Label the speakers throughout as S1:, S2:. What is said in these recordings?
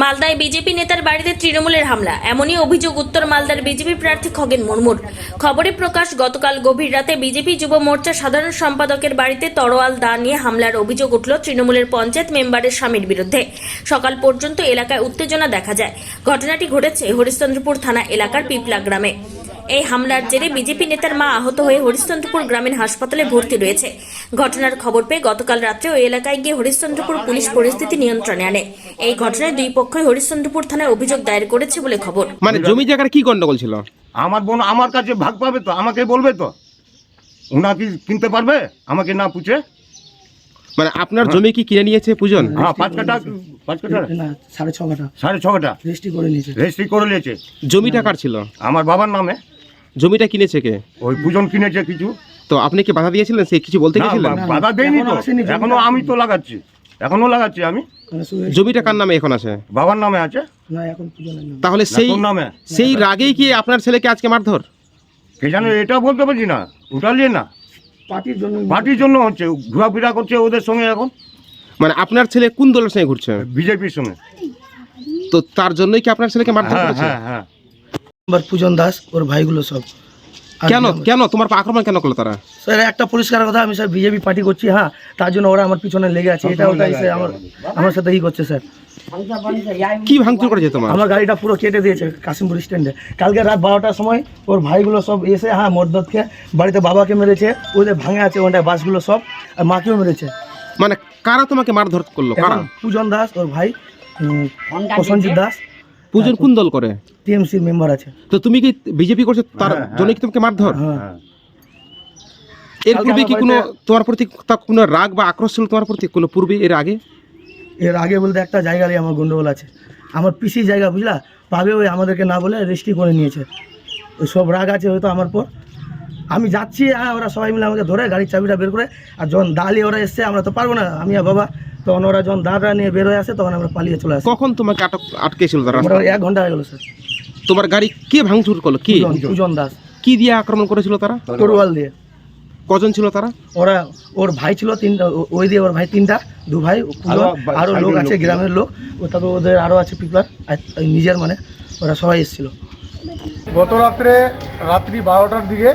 S1: মালদায় বিজেপি নেতার বাড়িতে তৃণমূলের হামলা, এমনই অভিযোগ উত্তর মালদার বিজেপি প্রার্থী খগেন মুর্মুর। খবরে প্রকাশ, গতকাল গভীর রাতে বিজেপি যুব মোর্চা সাধারণ সম্পাদকের বাড়িতে তরোয়াল দা নিয়ে হামলার অভিযোগ উঠল তৃণমূলের পঞ্চায়েত মেম্বারের স্বামীর বিরুদ্ধে। সকাল পর্যন্ত এলাকায় উত্তেজনা দেখা যায়। ঘটনাটি ঘটেছে হরিশ্চন্দ্রপুর থানা এলাকার পিপলা গ্রামে। এই হামলার জেরে বিজেপি নেতার মা আহত হয়ে হরিশ্চন্দ্রপুর গ্রামীণ হাসপাতালে ভর্তি রয়েছে। ঘটনার খবর পেয়ে গতকাল রাত্রে ওই এলাকায় গিয়ে হরিশ্চন্দ্রপুর পুলিশ পরিস্থিতি নিয়ন্ত্রণে আনে। এই ঘটনায় দুই পক্ষই হরিশ্চন্দ্রপুর থানায় অভিযোগ দায়ের করেছে বলে খবর।
S2: মানে জমি জায়গার কি গন্ডগোল ছিল?
S3: আমার বোন আমার কাছে ভাগ পাবে তো, আমাকে বলবে তো, ওনা কি কিনতে পারবে আমাকে না পুছে?
S2: মানে আপনার জমি কি কিনে নিয়েছে পূজন?
S3: হ্যাঁ, 5 কাঠা
S4: না 6.5 কাঠা
S3: 6.5 কাঠা
S4: রেজিস্ট্রি করে নিয়েছে।
S3: রেজিস্ট্রি করে নিয়েছে।
S2: জমিটা কার ছিল?
S3: আমার বাবার নামে।
S2: জমিটা কিনেছে কে?
S3: ওই পূজন কিনেছে কিছু।
S2: তো আপনি কি বাধা দিয়েছিলেন? সে কিছু বলতে
S3: না,
S2: গেছিলেন?
S3: বাধা দেয়নি তো,
S4: এখনো আসেনি, জমিটা
S3: এখনো আমি তো লাগাচ্ছি, এখনো লাগাচ্ছি আমি।
S2: জমিটা কার নামে এখন আছে?
S3: বাবার নামে আছে।
S4: না এখন পূজনের নাম।
S2: তাহলে
S3: না,
S2: সেই
S3: তোর নামে
S2: সেই রাগেই কি আপনার ছেলেকে আজকে মারধর?
S3: কে জানে, এটা বলতে পারছি না। উঠালিয়ে না,
S4: পার্টির জন্য
S3: পার্টির জন্য হচ্ছে, ঘোরাফেরা করছে ওদের সঙ্গে এখন,
S2: মানে আপনার ছেলে কোন দলের সঙ্গে ঘুরছে?
S3: বিজেপির সঙ্গে।
S2: তো তার জন্যই কি আপনার ছেলেকে মারধর
S3: হ্যাঁ
S2: করেছে?
S3: হ্যাঁ হ্যাঁ।
S4: পূজন দাস ওর ভাইগুলো সব। আর
S2: কেন কেন তোমার পা আক্রমণ কেন করলো তারা?
S4: স্যার একটা পরিষ্কার কথা, আমি স্যার বিজেপি পার্টি করছি, হ্যাঁ, তার জন্য ওরা আমার পিছনে লেগে আছে। এটা ওটাই স্যার আমার সাথে ই করছে স্যার।
S2: কি ভাঙচুর করেছে তোমার?
S4: আমার গাড়িটা পুরো কেটে দিয়েছে কাশিমপুর স্ট্যান্ডে। কালকে রাত 12টার সময় ওর ভাইগুলো সব এসে, হ্যাঁ, মর্দতকে বাড়িতে বাবাকে মেরেছে, ওদের ভাঙে আছে ওখানটায় বাসগুলো সব, আর মাকেও মেরেছে।
S2: মানে কারা তোমাকে মারধর করলো? কারা?
S4: পূজন দাস ওর ভাই, প্রসঞ্জিৎ দাস।
S2: পূজন কোন দল করে?
S4: টিএমসির মেম্বার আছে।
S2: তো তুমি কি বিজেপি করছো, তার
S3: হ্যাঁ, হ্যাঁ।
S2: জন্য কি তোমাকে মারধর?
S4: হ্যাঁ,
S3: হ্যাঁ।
S2: এর
S4: কালকে
S2: পূর্বে কি
S4: আমার
S2: কোনো
S4: বাড়িতে-
S2: তোমার প্রতি কোনো রাগ বা আক্রোশ ছিল তোমার প্রতি কোনো পূর্বে, এর আগে?
S4: এর আগে বলতে একটা জায়গারই আমার গন্ডগোল আছে, আমার পিসি জায়গা, বুঝলা, পাবে ওই আমাদেরকে না বলে রেজিস্ট্রি করে নিয়েছে। ওই সব রাগ আছে হয়তো আমার পর। আমি যাচ্ছি, হ্যাঁ, ওরা সবাই মিলে আমাকে ধরে গাড়ির চাবিটা বের করে, আর যখন দাঁড়িয়ে ওরা এসছে, আমরা তো পারবো না, আমি আর বাবা, তখন ওরা যখন দাঁড়া নিয়ে বের হয়ে আসে, তখন আমরা পালিয়ে চলে আসি।
S2: কখন তোমাকে আটকেছিল তারা?
S4: আমরা 1 ঘন্টা হয়ে গেলো স্যার।
S2: তোমার গাড়ি কে ভাঙচুর করলো? কি
S4: পূজন দাস
S2: কি দিয়ে আক্রমণ করেছিল তারা?
S4: তরোয়াল দিয়ে।
S2: কজন ছিল তারা?
S4: ওরা, ওর ভাই ছিল 3টা, ওই দিয়ে ওর ভাই 3টা, 2 ভাই, আরও লোক আছে, গ্রামের লোক, তারপর ওদের আরও আছে পিপলার, আর নিজের, মানে ওরা সবাই এসেছিলো।
S5: গত রাত্রি 12টার দিকে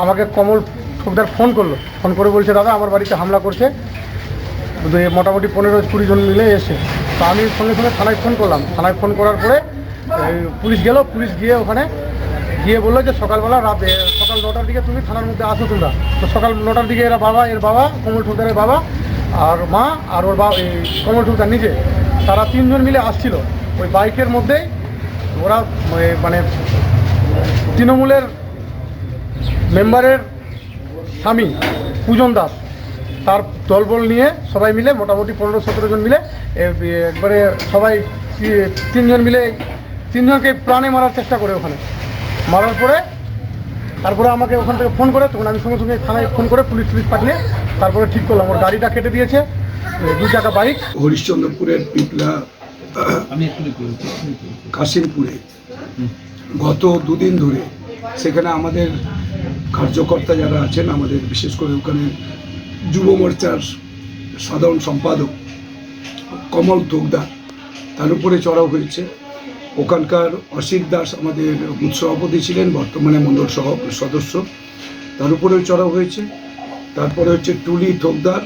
S5: আমাকে কমল ঠোকদার ফোন করে বলছে, দাদা আমার বাড়িতে হামলা করছে, মোটামুটি 15-20 জন মিলে এসে। তো আমি সঙ্গে সঙ্গে থানায় ফোন করলাম। থানায় ফোন করার পরে পুলিশ গেল। পুলিশ গিয়ে ওখানে গিয়ে বললো যে সকাল 9টার দিকে তুমি থানার মধ্যে আসো তোমরা। তো সকাল 9টার দিকে এর বাবা কমল ঠোকদারের বাবা আর মা আর ওর বাবা, এই কমল ঠোকদার নিজে, তারা 3 জন মিলে আসছিল। ওই বাইকের মধ্যেই ওরা মানে তৃণমূলের মেম্বারের স্বামী পূজন দাস, তার দলবল নিয়ে সবাই মিলে মোটামুটি 15-17 জন মিলে একবারে সবাই 3 জন মিলে 3 জনকে প্রাণে মারার চেষ্টা করে। ওখানে মারার পরে তারপরে আমাকে ওখান থেকে ফোন করে, তখন আমি সঙ্গে সঙ্গে থানায় ফোন করে পুলিশ পাঠিয়ে তারপরে ঠিক করলাম। ওর গাড়িটা কেটে দিয়েছে, 2 চাকা বাইক।
S6: হরিশ্চন্দ্রপুরের পিপলা কাশিমপুরে গত 2 দিন ধরে সেখানে আমাদের কার্যকর্তা যারা আছেন, আমাদের বিশেষ করে ওখানে যুব মোর্চার সাধারণ সম্পাদক কমল ঠোকদার, তার উপরে চড়াও হয়েছে। ওখানকার অসিত দাস আমাদের বুথ সভাপতি ছিলেন, বর্তমানে মণ্ডল সদস্য, তার উপরেও চড়াও হয়েছে। তারপরে হচ্ছে টুলি ঠোকদার,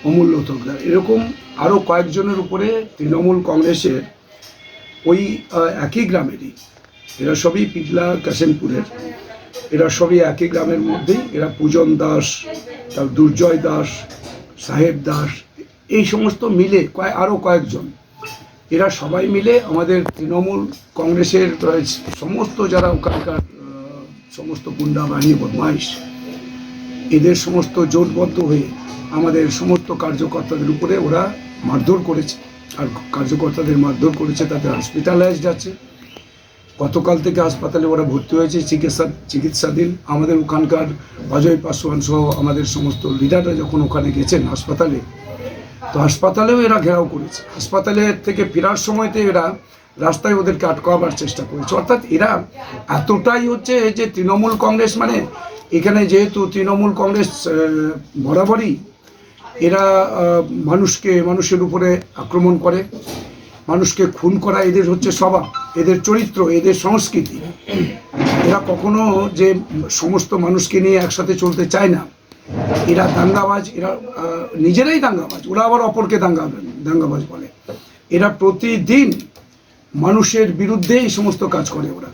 S6: অমূল্য ঠোকদার, এরকম আরও কয়েকজনের উপরে তৃণমূল কংগ্রেসের ওই একই গ্রামেরই, এরা সবই পিপলা কাশিমপুরের, এরা সবই একই গ্রামের মধ্যেই। এরা পূজন দাস, তার দুর্জয় দাস, সাহেব দাস, এই সমস্ত মিলে আরও কয়েকজন, এরা সবাই মিলে আমাদের তৃণমূল কংগ্রেসের সমস্ত যারা ওখানকার সমস্ত গুন্ডা বাহিনী বদমাইশ, এদের সমস্ত জোটবদ্ধ হয়ে আমাদের সমস্ত কার্যকর্তাদের উপরে ওরা মারধর করেছে। আর কার্যকর্তাদের মারধর করেছে, তাদের হসপিটালাইজড আছে। গতকাল থেকে হাসপাতালে ওরা ভর্তি হয়েছে, চিকিৎসাধীন। আমাদের ওখানকার অজয় পাসওয়ান সহ আমাদের সমস্ত লিডাররা যখন ওখানে গেছেন হাসপাতালে, তো হাসপাতালেও এরা ঘেরাও করেছে। হাসপাতালে থেকে ফেরার সময়তে এরা রাস্তায় ওদেরকে আটকাবার চেষ্টা করেছে। অর্থাৎ এরা এতটাই হচ্ছে যে তৃণমূল কংগ্রেস, মানে এখানে যেহেতু তৃণমূল কংগ্রেস বরাবরই এরা মানুষের উপরে আক্রমণ করে, মানুষকে খুন করা এদের হচ্ছে স্বভাব, এদের চরিত্র, এদের সংস্কৃতি। এরা কখনো যে সমস্ত মানুষকে নিয়ে একসাথে চলতে চায় না। এরা দাঙ্গাবাজ, এরা নিজেরাই দাঙ্গাবাজ, ওরা আবার অপরকে দাঙ্গাবাজ বলে। এরা প্রতিদিন মানুষের বিরুদ্ধে এই সমস্ত কাজ করে। ওরা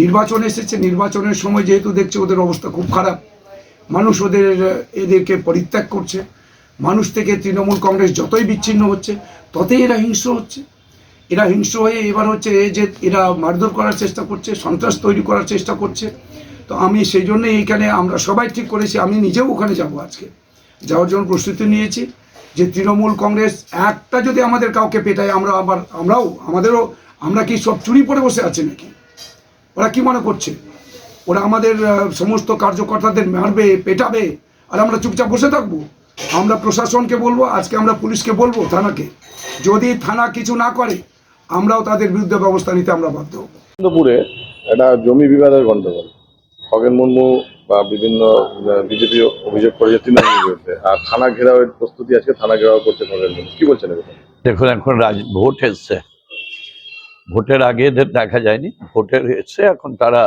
S6: নির্বাচন এসেছে, নির্বাচনের সময় যেহেতু দেখছে ওদের অবস্থা খুব খারাপ, মানুষ এদেরকে পরিত্যাগ করছে। মানুষ থেকে তৃণমূল কংগ্রেস যতই বিচ্ছিন্ন হচ্ছে ততই এরা হিংস্র হচ্ছে। এরা হিংস্র হয়ে এবার হচ্ছে যে এরা মারধর করার চেষ্টা করছে, সন্ত্রাস তৈরি করার চেষ্টা করছে। তো আমি সেই জন্যই এইখানে আমরা সবাই ঠিক করেছি, আমি নিজেও ওখানে যাব, আজকে যাওয়ার জন্য প্রস্তুতি নিয়েছি। যে তৃণমূল কংগ্রেস একটা যদি আমাদের কাউকে পেটায়, আমরা কি সব চুরি পড়ে বসে আছে নাকি? ওরা কি মনে করছে ওরা আমাদের সমস্ত কার্যকর্তাদের মারবে, পেটাবে, আর আমরা চুপচাপ বসে থাকবো? আমরা প্রশাসনকে বলবো, আজকে আমরা পুলিশকে বলবো, থানাকে, যদি থানা কিছু না করে আমরাও তাদের বিরুদ্ধে ব্যবস্থা নিতে আমরা বাধ্য হব।
S7: আনন্দপুরে একটা জমি বিবাদের গন্ডগোল, খগেন মুর্মু বা বিভিন্ন বিজেপি অভিযোগ করেছে তৃণমূলের বিরুদ্ধে, আর থানা ঘেরাওয়ের প্রস্তুতি, আজকে থানা ঘেরাও করতে খগেন মুর্মু, কি বলছেন?
S8: দেখুন, এখন ভোট এসছে, ভোটের আগে এদের দেখা যায়নি, ভোটের এসছে, এখন তারা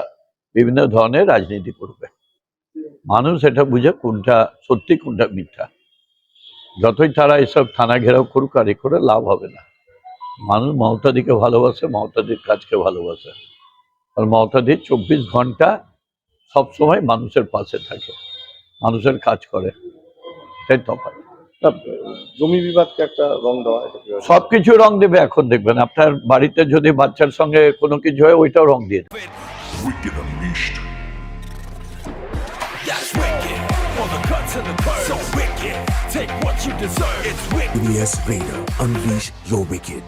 S8: বিভিন্ন ধরনের রাজনীতি করবে। মানুষ এটা বুঝে কোনটা সত্যি কোনটা মিথ্যা। যতই তারা এসব থানা ঘেরাও করুক, আর এ করে লাভ হবে না। মানুষ মমতাদিকে ভালোবাসে, মমতাদির কাজকে ভালোবাসে, আর মমতাদি 24 ঘন্টা সবসময় মানুষের পাশে থাকে, মানুষের কাজ করে, সেই তফাৎ।
S7: জমি বিবাদকে একটা রং দেওয়া,
S8: সবকিছু রং দেবে। এখন দেখবেন আপনার বাড়িতে যদি বাচ্চার সঙ্গে কোনো কিছু হয়, ওইটাও রং দিয়ে দেবে।
S9: Wicked Unleashed. That's wicked. All the cuts and the curves. So wicked. Take what you deserve. It's wicked. EBS Raider. Unleash your wicked.